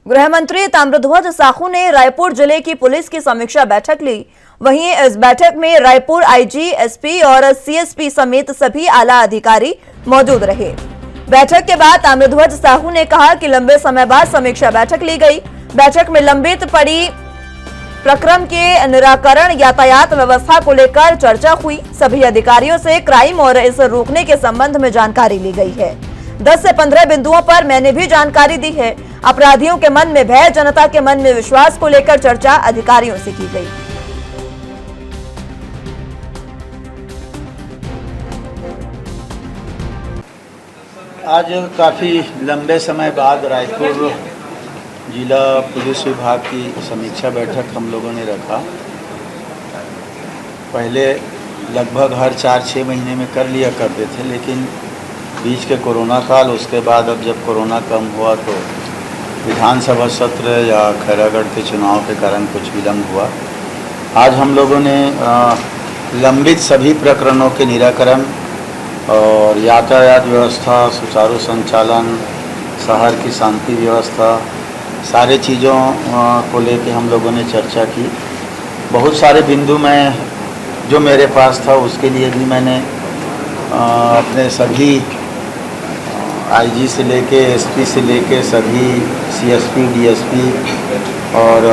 गृह मंत्री ताम्रध्वज साहू ने रायपुर जिले की पुलिस की समीक्षा बैठक ली। वहीं इस बैठक में रायपुर आईजी, एसपी और सीएसपी समेत सभी आला अधिकारी मौजूद रहे। बैठक के बाद ताम्रध्वज साहू ने कहा कि लंबे समय बाद समीक्षा बैठक ली गई। बैठक में लंबित पड़ी प्रकरण के निराकरण, यातायात व्यवस्था को लेकर चर्चा हुई। सभी अधिकारियों से क्राइम और इसे रोकने के संबंध में जानकारी ली गई है। 10 से 15 बिंदुओं पर मैंने भी जानकारी दी है। अपराधियों के मन में भय, जनता के मन में विश्वास को लेकर चर्चा अधिकारियों से की गई। आज काफ़ी लंबे समय बाद रायपुर जिला पुलिस विभाग की समीक्षा बैठक हम लोगों ने रखा। पहले लगभग हर 4-6 महीने में कर लिया करते थे, लेकिन बीच के कोरोना काल, उसके बाद अब जब कोरोना कम हुआ तो विधानसभा सत्र या खैरागढ़ के चुनाव के कारण कुछ विलम्ब हुआ। आज हम लोगों ने लंबित सभी प्रकरणों के निराकरण और यातायात व्यवस्था, सुचारू संचालन, शहर की शांति व्यवस्था, सारे चीज़ों को लेके हम लोगों ने चर्चा की। बहुत सारे बिंदु में जो मेरे पास था उसके लिए भी मैंने अपने सभी आईजी से लेके एसपी से लेके सभी सीएसपी, डीएसपी और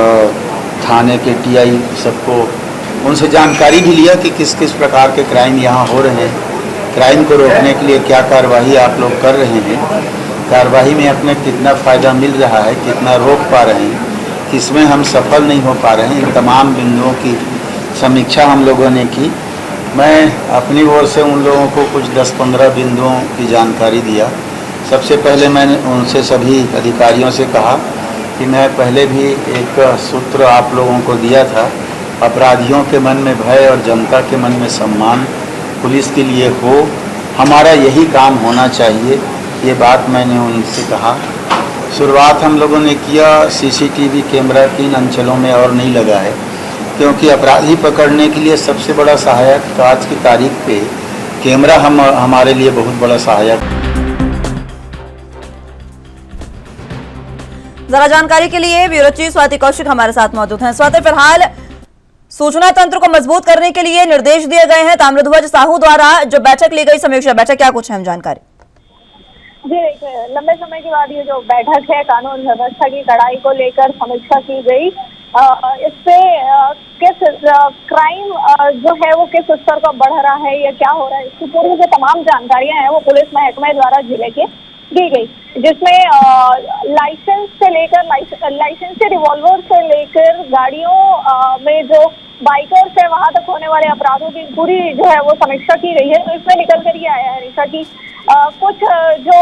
थाने के टीआई सबको उनसे जानकारी भी लिया कि किस किस प्रकार के क्राइम यहाँ हो रहे हैं, क्राइम को रोकने के लिए क्या कार्रवाई आप लोग कर रहे हैं, कार्रवाई में अपने कितना फ़ायदा मिल रहा है, कितना रोक पा रहे हैं, किसमें हम सफल नहीं हो पा रहे हैं। इन तमाम बिंदुओं की समीक्षा हम लोगों ने की। मैं अपनी ओर से उन लोगों को कुछ 10-15 बिंदुओं की जानकारी दिया। सबसे पहले मैंने उनसे सभी अधिकारियों से कहा कि मैं पहले भी एक सूत्र आप लोगों को दिया था, अपराधियों के मन में भय और जनता के मन में सम्मान पुलिस के लिए हो, हमारा यही काम होना चाहिए। ये बात मैंने उनसे कहा। शुरुआत हम लोगों ने किया सीसीटीवी कैमरा 3 अंचलों में और नहीं लगा है, क्योंकि अपराधी पकड़ने के लिए सबसे बड़ा सहायक आज की तारीख पे कैमरा हमारे लिए बहुत बड़ा सहायक। जरा जानकारी के लिए ब्यूरो चीफ स्वाति कौशिक हमारे साथ मौजूद हैं। स्वाति, फिलहाल सूचना तंत्र को मजबूत करने के लिए निर्देश दिए गए हैं ताम्रध्वज साहू द्वारा। जो बैठक ली गई, समीक्षा बैठक, क्या कुछ है जानकारी? जी देखिए, लंबे समय के बाद ये जो बैठक है कानून व्यवस्था की कड़ाई को लेकर समीक्षा की गई। इससे किस क्राइम जो है वो किस स्तर पर बढ़ रहा है या क्या हो रहा है, इसकी पूरी जो तमाम जानकारियां हैं वो पुलिस महकमे द्वारा जिले के दी गई, जिसमें लाइसेंस से लेकर लाइसेंस से रिवॉल्वर से लेकर गाड़ियों में जो बाइकर्स है वहां तक होने वाले अपराधों की पूरी जो है वो समीक्षा की गई है। तो इसमें निकल कर ये आया है निशा की कुछ जो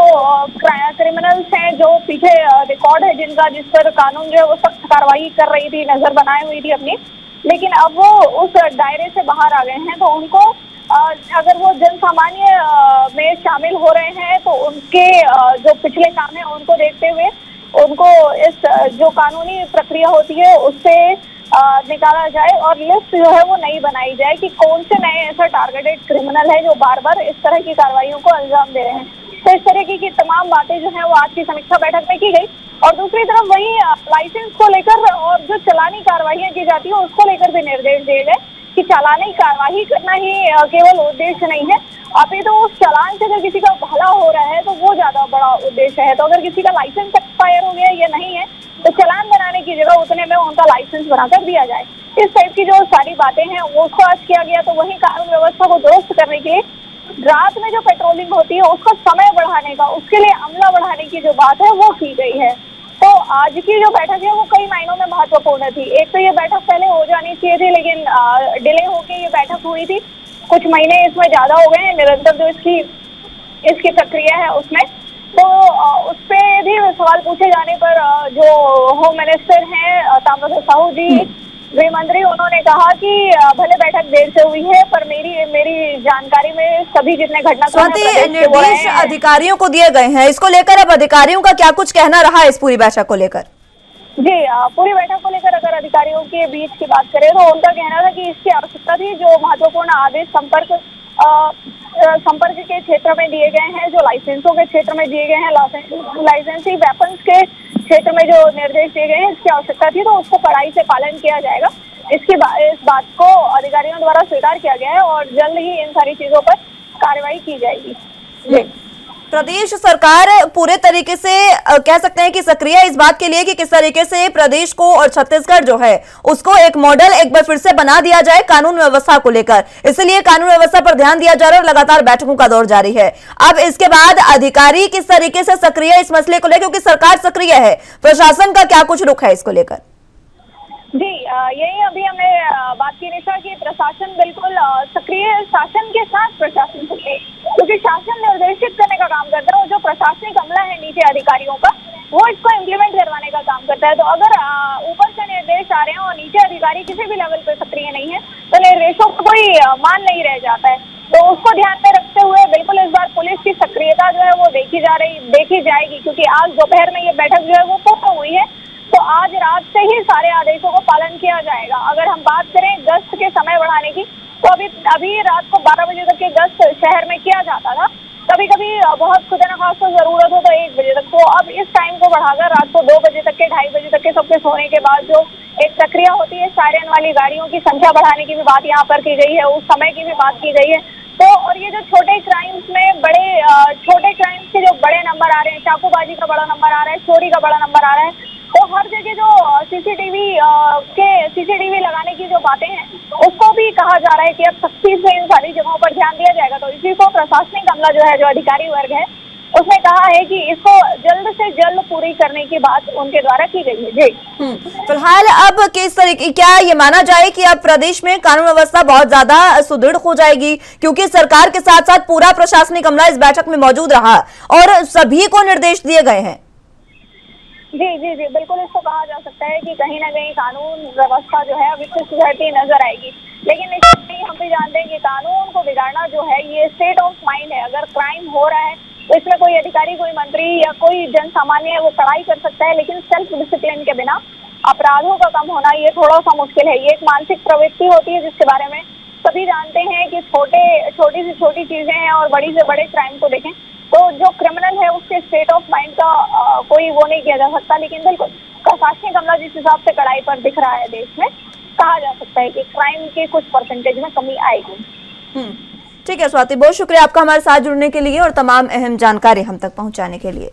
क्रिमिनल्स हैं जो पीछे रिकॉर्ड है जिनका, जिस पर कानून जो है वो सख्त कार्रवाई कर रही थी, नजर बनाए हुई थी अपनी, लेकिन अब वो उस दायरे से बाहर आ गए हैं। तो उनको अगर वो जन सामान्य में शामिल हो रहे हैं तो उनके जो पिछले काम है उनको देखते हुए उनको इस जो कानूनी प्रक्रिया होती है उससे निकाला जाए और लिस्ट जो है वो नई बनाई जाए कि कौन से नए ऐसा टारगेटेड क्रिमिनल है जो बार बार इस तरह की कार्रवाइयों को अंजाम दे रहे हैं। तो इस तरह की तमाम बातें जो है वो आज की समीक्षा बैठक में की गई। और दूसरी तरफ वहीं लाइसेंस को लेकर और जो चलानी कार्रवाइयां की जाती है उसको लेकर भी निर्देश दिए गए कि चालानी कार्रवाई करना ही केवल उद्देश्य नहीं है, अभी तो उस चालान से अगर किसी का भला हो रहा है तो वो ज्यादा बड़ा उद्देश्य है। तो अगर किसी का लाइसेंस एक्सपायर हो गया या नहीं है तो चालान बनाने की जगह उतने में उनका लाइसेंस बनाकर दिया जाए। इस टाइप की जो सारी बातें हैं उसको आज किया गया। तो वहीं कानून व्यवस्था को दुरुस्त करने के लिए रात में जो पेट्रोलिंग होती है उसका समय बढ़ाने का, उसके लिए अमला बढ़ाने की जो बात है वो की गई है। तो आज की जो बैठक है वो कई मायनों में महत्वपूर्ण थी। एक तो ये बैठक पहले हो जानी चाहिए थी, लेकिन डिले होके ये बैठक हुई थी। कुछ महीने इसमें ज्यादा हो गए हैं, निरंतर जो इसकी प्रक्रिया है उसमें। तो उस पर भी सवाल पूछे जाने पर जो होम मिनिस्टर हैं ताम्रध्वज साहू जी, गृह मंत्री, उन्होंने कहा कि भले बैठक देर से हुई है पर मेरी जानकारी में सभी जितने घटनाक्रम निर्देश अधिकारियों को दिए गए हैं। इसको लेकर अब अधिकारियों का क्या कुछ कहना रहा इस पूरी बैठक को लेकर? जी, पूरी बैठक को लेकर अगर अधिकारियों के बीच की बात करें तो उनका कहना था कि इसकी आवश्यकता थी। जो महत्वपूर्ण आदेश संपर्क के क्षेत्र में दिए गए हैं, जो लाइसेंसों के क्षेत्र में दिए गए हैं, लाइसेंसी वेपन्स के क्षेत्र में जो निर्देश दिए गए हैं इसकी आवश्यकता थी, तो उसको कड़ाई से पालन किया जाएगा। इस बात को अधिकारियों द्वारा स्वीकार किया गया है और जल्द ही इन सारी चीजों पर कार्रवाई की जाएगी। प्रदेश सरकार पूरे तरीके से कह सकते हैं कि सक्रिय है इस बात के लिए कि किस तरीके से प्रदेश को और छत्तीसगढ़ जो है उसको एक मॉडल एक बार फिर से बना दिया जाए कानून व्यवस्था को लेकर। इसलिए कानून व्यवस्था पर ध्यान दिया जा रहा है और लगातार बैठकों का दौर जारी है। अब इसके बाद अधिकारी किस तरीके से सक्रिय है इस मसले को लेकर, क्योंकि सरकार सक्रिय है, प्रशासन का क्या कुछ रुख है इसको लेकर? जी, यही अभी हमने बात की निशा कि प्रशासन बिल्कुल सक्रिय है, शासन के साथ प्रशासन सक्रिय, क्योंकि शासन निर्देशित करने का काम करता है और जो प्रशासनिक अमला है नीचे अधिकारियों का वो इसको इम्प्लीमेंट करवाने का काम करता है। तो अगर ऊपर से निर्देश आ रहे हैं और नीचे अधिकारी किसी भी लेवल पे सक्रिय नहीं है तो निर्देशों का कोई मान नहीं रह जाता है। तो उसको ध्यान में रखते हुए बिल्कुल इस बार पुलिस की सक्रियता जो है वो देखी जाएगी, क्योंकि आज दोपहर में ये बैठक जो है वो पूर्ण हुई है। तो आज रात से ही सारे आदेशों को पालन किया जाएगा। अगर हम बात करें गश्त के समय बढ़ाने की, तो अभी रात को 12 बजे तक के गश्त शहर में किया जाता था। कभी कभी बहुत खुदा न खास तो जरूरत हो तो 1 बजे तक, तो अब इस टाइम को बढ़ाकर रात को 2 बजे तक के 2:30 बजे तक के सबके सोने के बाद जो एक प्रक्रिया होती है सायरन वाली गाड़ियों की संख्या बढ़ाने की भी बात यहाँ पर की गई है, उस समय की भी बात की गई है। तो और ये जो छोटे क्राइम्स में छोटे क्राइम्स के जो बड़े नंबर आ रहे हैं, चाकूबाजी का बड़ा नंबर आ रहा है, चोरी का बड़ा नंबर आ रहा है, तो हर जगह जो सीसीटीवी लगाने की जो बातें हैं उसको भी कहा जा रहा है कि अब सख्ती से इन सारी जगहों पर ध्यान दिया जाएगा। तो इसी को प्रशासनिक अमला जो है, जो अधिकारी वर्ग है, उसने कहा है कि इसको जल्द से जल्द पूरी करने की बात उनके द्वारा की गई है। जी, फिलहाल अब किस तरीके, क्या ये माना जाए कि अब प्रदेश में कानून व्यवस्था बहुत ज्यादा सुदृढ़ हो जाएगी, क्योंकि सरकार के साथ साथ पूरा प्रशासनिक अमला इस बैठक में मौजूद रहा और सभी को निर्देश दिए गए हैं? जी जी जी, बिल्कुल इसको कहा जा सकता है कि कहीं ना कहीं कानून व्यवस्था जो है अभी से सुधरती नजर आएगी। लेकिन इसलिए हम भी जानते हैं कि कानून को बिगाड़ना जो है ये स्टेट ऑफ माइंड है। अगर क्राइम हो रहा है तो इसमें कोई अधिकारी, कोई मंत्री या कोई जन सामान्य है वो कड़ाई कर सकता है, लेकिन सेल्फ डिसिप्लिन के बिना अपराधों का कम होना ये थोड़ा सा मुश्किल है। ये एक मानसिक प्रवृत्ति होती है जिसके बारे में सभी जानते हैं कि छोटी से छोटी चीजें हैं और बड़ी से बड़े क्राइम को देखें तो जो क्रिमिनल है उसके स्टेट ऑफ माइंड का कोई वो नहीं किया जा सकता। लेकिन बिल्कुल प्रशासनिक अमला जिस हिसाब से कड़ाई पर दिख रहा है देश में, कहा जा सकता है कि क्राइम के कुछ परसेंटेज में कमी आएगी। ठीक है स्वाति, बहुत शुक्रिया आपका हमारे साथ जुड़ने के लिए और तमाम अहम जानकारी हम तक पहुंचाने के लिए।